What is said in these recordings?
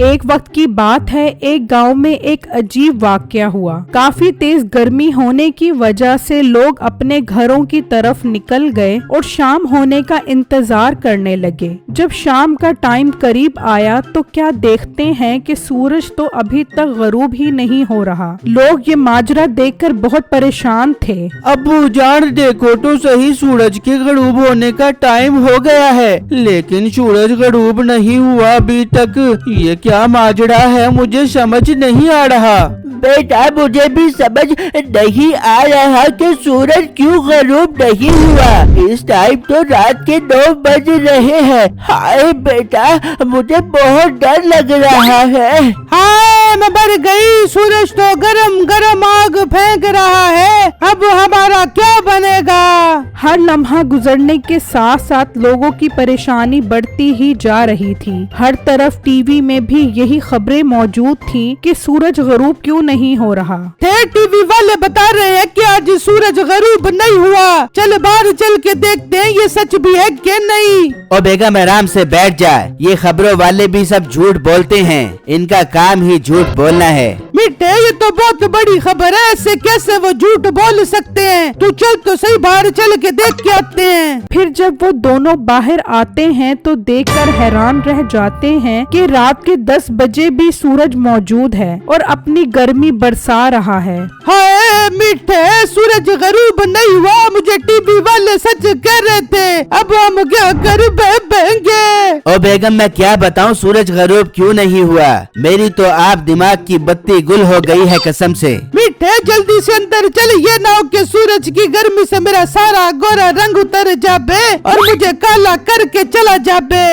ایک وقت کی بات ہے، ایک گاؤں میں ایک عجیب واقعہ ہوا۔ کافی تیز گرمی ہونے کی وجہ سے لوگ اپنے گھروں کی طرف نکل گئے اور شام ہونے کا انتظار کرنے لگے۔ جب شام کا ٹائم قریب آیا تو کیا دیکھتے ہیں کہ سورج تو ابھی تک غروب ہی نہیں ہو رہا۔ لوگ یہ ماجرا دیکھ کر بہت پریشان تھے۔ ابو جان دیکھو تو صحیح، سورج کے غروب ہونے کا ٹائم ہو گیا ہے، لیکن سورج غروب نہیں ہوا ابھی تک۔ یہ کیا ماجرا ہے، مجھے سمجھ نہیں آ رہا۔ بیٹا مجھے بھی سمجھ نہیں آ رہا کہ سورج کیوں غروب نہیں ہوا۔ اس ٹائم تو رات کے 9 بج رہے ہیں۔ ہائے بیٹا مجھے بہت ڈر لگ رہا ہے۔ ہائے میں مر گئی، سورج تو گرم گرم آگ پھینک رہا ہے، اب ہمارا کیا بنے گا؟ ہر لمحہ گزرنے کے ساتھ ساتھ لوگوں کی پریشانی بڑھتی ہی جا رہی تھی۔ ہر طرف ٹی وی میں بھی یہی خبریں موجود تھیں کہ سورج غروب کیوں نہیں ہو رہا۔ ٹی وی والے بتا رہے ہیں کہ آج سورج غروب نہیں ہوا، چل باہر چل کے دیکھتے ہیں یہ سچ بھی ہے کہ نہیں۔ او بیگم آرام سے بیٹھ جا، یہ خبروں والے بھی سب جھوٹ بولتے ہیں، ان کا کام ہی جھوٹ بولنا ہے۔ میٹھے یہ تو بہت بڑی خبر ہے، ایسے کیسے وہ جھوٹ بول سکتے ہیں؟ تو چل تو صحیح باہر چل کے دیکھ کے آتے ہیں۔ پھر جب وہ دونوں باہر آتے ہیں تو دیکھ کر حیران رہ جاتے ہیں کہ رات کے 10 بجے بھی سورج موجود ہے اور اپنی گرمی برسا رہا ہے۔ ہائے میٹھے سورج غروب نہیں ہوا، مجھے ٹی وی والے سچ کہہ رہے تھے، اب ہم کیا کر بیٹھیں گے؟ او بیگم میں کیا بتاؤں سورج غروب کیوں نہیں ہوا، میری تو آپ دماغ کی بتی گل ہو گئی ہے قسم سے۔ میٹھے جلدی سے اندر چل، یہ نہ ہو کہ سورج کی گرمی سے میرا سارا گورا رنگ اتر جابے اور مجھے کالا کر کے چلا جابے۔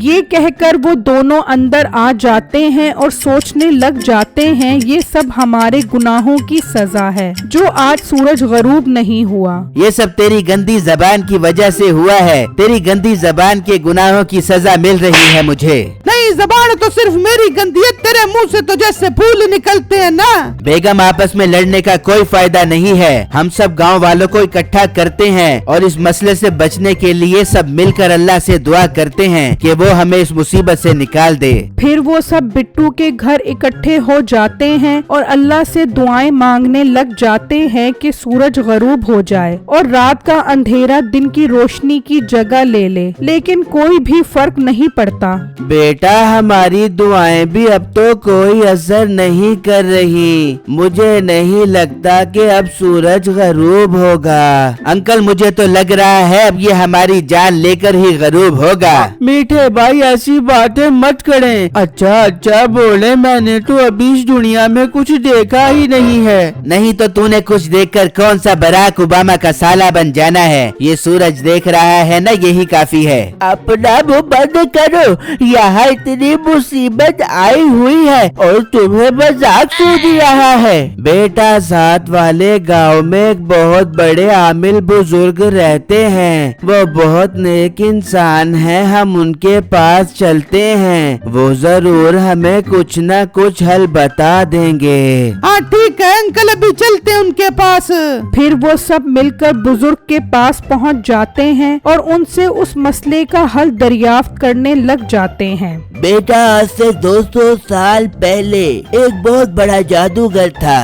یہ کہہ کر وہ دونوں اندر آ جاتے ہیں اور سوچنے لگ جاتے ہیں یہ سب ہمارے گناہوں کی سزا ہے جو آج سورج غروب نہیں ہوا۔ یہ سب تیری گندی زبان کی وجہ سے ہوا ہے، تیری گندی زبان کے گناہوں کی سزا مل رہی ہے مجھے۔ نہیں زبان تو صرف میری گندی ہے، تیرے منہ سے تو جیسے پھول نکلتے ہیں نا۔ بیگم آپس میں لڑنے کا کوئی فائدہ نہیں ہے، ہم سب گاؤں والوں کو اکٹھا کرتے ہیں اور اس مسئلے سے بچنے کے لیے سب مل کر اللہ سے دعا کرتے ہیں کہ وہ ہمیں اس مصیبت سے نکال دے۔ پھر وہ سب بٹو کے گھر اکٹھے ہو جاتے ہیں اور اللہ سے دعائیں مانگنے لگ جاتے ہیں کہ سورج غروب ہو جائے اور رات کا اندھیرا دن کی روشنی کی جگہ لے لے، لیکن کوئی بھی فرق نہیں پڑتا۔ بیٹا ہماری دعائیں بھی اب تو کوئی اثر نہیں کر رہی، مجھے نہیں لگتا کہ اب سورج غروب ہوگا۔ انکل مجھے تو لگ رہا ہے اب یہ ہماری جان لے کر ہی غروب ہوگا۔ میٹھے بھائی ایسی باتیں مت کریں۔ اچھا بولے، میں نے تو ابھی اس دنیا میں کچھ دیکھا ہی نہیں ہے۔ نہیں تو تو نے کچھ دیکھ کر کون سا براک اوباما کا سالہ بن جانا ہے، یہ سورج دیکھ رہا ہے نا، یہی کافی ہے۔ اپنا منہ بند کرو، یہاں اتنی مصیبت آئی ہوئی ہے اور تمہیں مذاق سوچ رہا ہے۔ بیٹا ساتھ والے گاؤں میں ایک بہت بڑے عامل بزرگ رہتے ہیں، وہ بہت نیک انسان ہیں، ہم ان کے پاس چلتے ہیں، وہ ضرور ہمیں کچھ نہ کچھ حل بتا دیں گے۔ ہاں ٹھیک ہے انکل، ابھی چلتے ہیں ان کے پاس۔ پھر وہ سب مل کر بزرگ کے پاس پہنچ جاتے ہیں اور ان سے اس مسئلے کا حل دریافت کرنے لگ جاتے ہیں۔ بیٹا آج سے 200 سال پہلے ایک بہت بڑا جادوگر تھا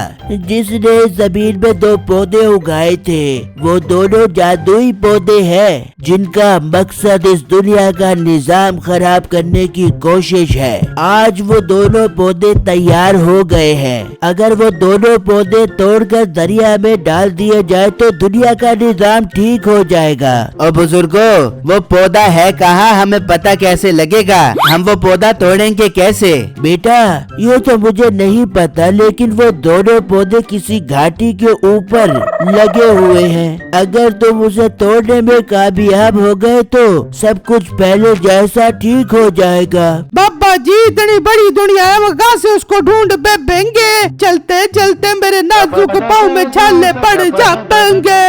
جس نے زمین میں 2 پودے اگائے تھے، وہ دونوں جادوئی پودے ہیں جن کا مقصد اس دنیا کا نظام خراب کرنے کی کوشش ہے۔ آج وہ دونوں پودے تیار ہو گئے ہیں، اگر وہ دونوں پودے توڑ کر دریا میں ڈال دیے جائے تو دنیا کا نظام ٹھیک ہو جائے گا۔ اور بزرگوں وہ پودا ہے کہاں، ہمیں پتہ کیسے لگے گا، ہم وہ پودا توڑیں گے کیسے؟ بیٹا یہ تو مجھے نہیں پتا، لیکن وہ دونوں پودے کسی گھاٹی کے اوپر لگے ہوئے ہیں، اگر تم اسے توڑنے میں کامیاب ہو گئے تو سب کچھ پہلے جیسا ٹھیک ہو جائے گا۔ بابا جی اتنی بڑی دنیا ہے، وہ کہاں سے اس کو ڈھونڈ بیٹھیں گے؟ چلتے چلتے میرے نازک پاؤں میں چھالے پڑ جائیں گے۔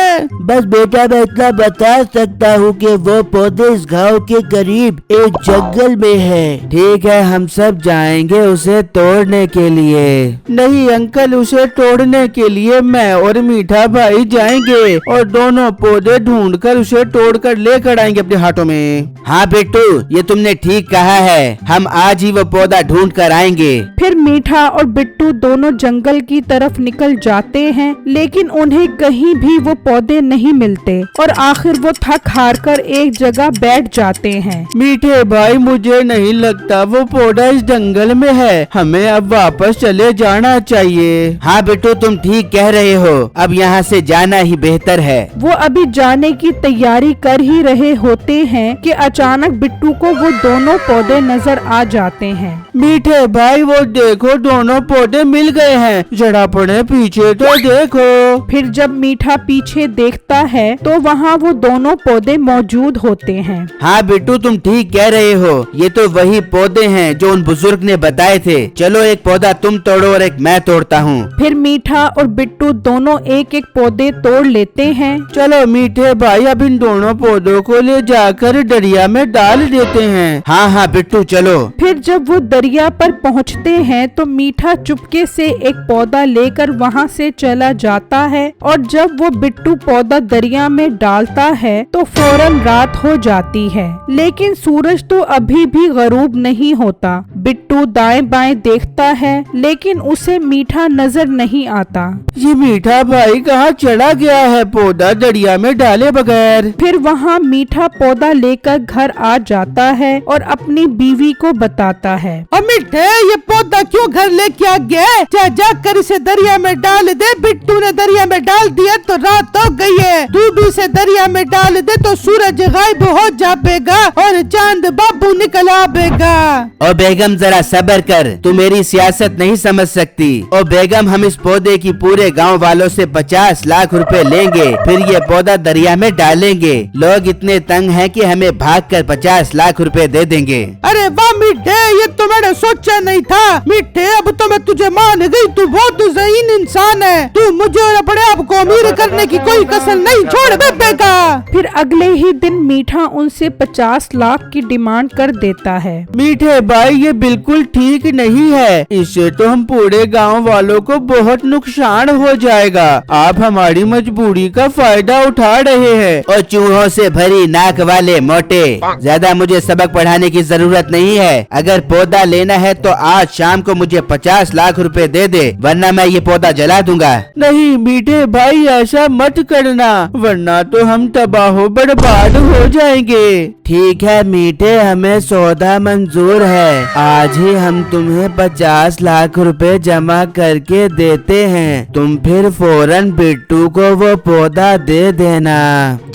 बस बेटा मैं इतना बता सकता हूँ कि वो पौधे इस गांव के करीब एक जंगल में है। ठीक है, हम सब जाएंगे उसे तोड़ने के लिए। नहीं अंकल, उसे तोड़ने के लिए मैं और मीठा भाई जाएंगे और दोनों पौधे ढूंढकर उसे तोड़कर लेकर आएंगे अपने हाथों में। हाँ बेटू, ये तुमने ठीक कहा है, हम आज ही वो पौधा ढूंढ कर आएंगे। फिर मीठा और बिट्टू दोनों जंगल की तरफ निकल जाते हैं, लेकिन उन्हें कहीं भी वो पौधे नहीं मिलते और आखिर वो थक हार कर एक जगह बैठ जाते हैं। मीठे भाई, मुझे नहीं लगता वो पौधा इस जंगल में है, हमें अब वापस चले जाना चाहिए। हाँ बेटू, तुम ठीक कह रहे हो, अब यहाँ से जाना ही बेहतर है। वो अभी जाने की तैयारी कर ही रहे होते हैं कि अचानक बिट्टू को वो दोनों पौधे नजर आ जाते हैं। मीठे भाई, वो देखो दोनों पौधे मिल गए हैं, जरा अपने पीछे तो देखो। फिर जब मीठा पीछे देखता है तो वहाँ वो दोनों पौधे मौजूद होते हैं। हाँ बिट्टू, तुम ठीक कह रहे हो, ये तो वही पौधे हैं जो उन बुजुर्ग ने बताए थे। चलो एक पौधा तुम तोड़ो और एक मैं तोड़ता हूँ। फिर मीठा और बिट्टू दोनों एक एक पौधे तोड़ लेते हैं। चलो मीठे भाई, अब इन दोनों पौधों को ले जाकर दरिया में डाल देते हैं। हाँ हाँ बिट्टू, चलो। फिर जब वो दरिया पर पहुँचते हैं तो मीठा चुपके से एक पौधा लेकर वहाँ से चला जाता है और जब वो बिट्टू पौधा दरिया में डालता है तो फौरन रात हो जाती है, लेकिन सूरज तो अभी भी गरूब नहीं होता। बिट्टू दाएं बाएं देखता है लेकिन उसे मीठा नजर नहीं आता। ये मीठा भाई कहाँ चला गया है पौधा दरिया में डाले बगैर? फिर वहाँ मीठा पौधा लेकर घर आ जाता है और अपनी बीवी को बताता है। मीठे, ये पौधा क्यों घर लेके आ गया? जाकर इसे दरिया में डाल दे। बिट्टू ने दरिया में डाल दिया तो रात हो गई है। तू भी इसे दरिया में डाल दे तो सूरज गायब हो जाएगा और चांद बाबू निकल आएगा। ओ बेगम, जरा सब्र कर, तू मेरी सियासत नहीं समझ सकती। ओ बेगम, हम इस पौधे की पूरे गांव वालों से 50 लाख रुपए लेंगे, फिर ये पौधा दरिया में डालेंगे। लोग इतने तंग हैं कि हमें भागकर 50 लाख रुपए दे देंगे। अरे वाह मीठे, ये तो मैंने सोचा नहीं था। मीठे, अब तो मैं तुझे मान गई, तू बहुत ज़हीन इंसान है। तू मुझे और अपने आप को अमीर करने की कोई कसर नहीं छोड़ देगा। फिर अगले ही दिन मीठा उनसे 50 लाख की डिमांड कर देता है। मीठे भाई, ये बिल्कुल ठीक नहीं है, इससे तो हम पूरे गांव वालों को बहुत नुकसान हो जाएगा। आप हमारी मजबूरी का फायदा उठा रहे हैं। और चूहों से भरी नाक वाले मोटे, ज्यादा मुझे सबक पढ़ाने की जरूरत नहीं है। अगर पौधा लेना है तो आज शाम को मुझे 50 लाख रुपए दे दे, वरना मैं ये पौधा जला दूंगा। नहीं मीठे भाई, ऐसा मत करना, वरना तो हम तबाह बर्बाद हो जाएंगे। ठीक है मीठे, हमें सौदा मंजूर है। आज ही हम तुम्हें 50 लाख रुपए जमा करके देते हैं। तुम फिर फौरन बिट्टू को वो पौधा दे देना।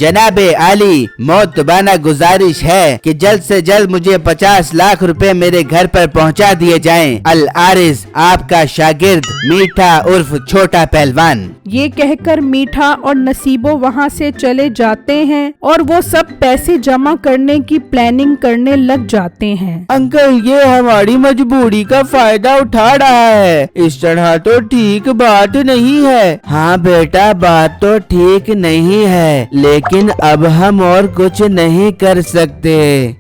जनाबे आली, मोतबाना गुजारिश है कि जल्द से जल्द मुझे 50 लाख रुपए मेरे घर पर पहुंचा दिए जाएं। अल आरिस, आपका शागिर्द मीठा उर्फ छोटा पहलवान। ये कहकर मीठा और नसीबो वहाँ से चले जाते हैं और वो सब पैसे जमा करने की प्लानिंग करने लग जाते हैं। अंकल, ये हमारी मजबूरी का फायदा उठा रहा है, इस तरह तो ठीक बात नहीं है। हाँ बेटा, बात तो ठीक नहीं है, लेकिन अब हम और कुछ नहीं कर सकते।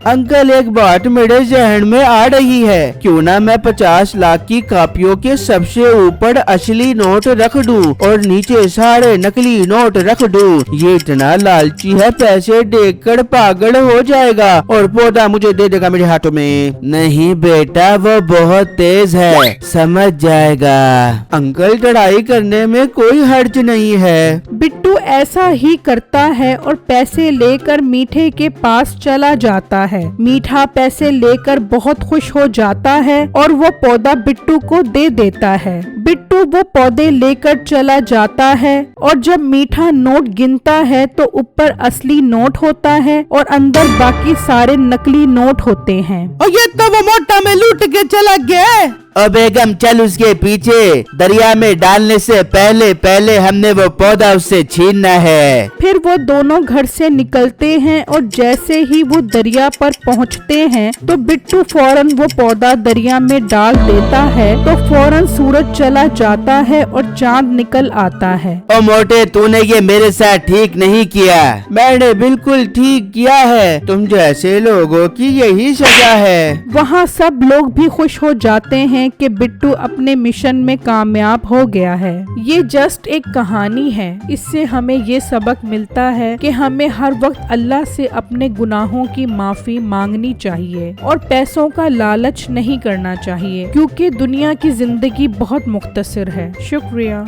अंकल, एक बात मेरे जहन में आ रही है, क्यों ना मैं 50 लाख की कॉपियों के सबसे ऊपर असली नोट रख दूं और नीचे सारे नकली नोट रख दूं। ये इतना लालची है, पैसे देखकर पागल हो जाएगा और पौधा मुझे दे देगा मेरे हाथों में। नहीं बेटा, वो बहुत तेज है, समझ जाएगा। अंकल, लड़ाई करने में कोई हर्ज नहीं है। बिट्टू ऐसा ही करता है और पैसे लेकर मीठे के पास चला जाता है। मीठा पैसे लेकर बहुत खुश हो जाता है और वो पौधा बिट्टू को दे देता है। बिट्टू वो पौधे लेकर चला जाता है और जब मीठा नोट गिनता है तो ऊपर असली नोट होता है और अंदर बाकी सारे नकली नोट होते हैं। और ये तो वो मोटा में लूट के चला गया है। ओ बेगम चल उसके पीछे, दरिया में डालने से पहले पहले हमने वो पौधा उससे छीनना है। फिर वो दोनों घर से निकलते हैं और जैसे ही वो दरिया पर पहुंचते हैं तो बिट्टू फौरन वो पौधा दरिया में डाल देता है तो फौरन सूरज चला जाता है और चांद निकल आता है। ओ मोटे, तूने ये मेरे साथ ठीक नहीं किया। मैंने बिल्कुल ठीक किया है, तुम जैसे लोगों की यही सजा है। वहाँ सब लोग भी खुश हो जाते हैं कि बिट्टू अपने मिशन में कामयाब हो गया है। ये जस्ट एक कहानी है, इससे हमें ये सबक मिलता है कि हमें हर वक्त अल्लाह से अपने गुनाहों की माफी मांगनी चाहिए और पैसों का लालच नहीं करना चाहिए, क्योंकि दुनिया की जिंदगी बहुत मुख्तसर है। शुक्रिया।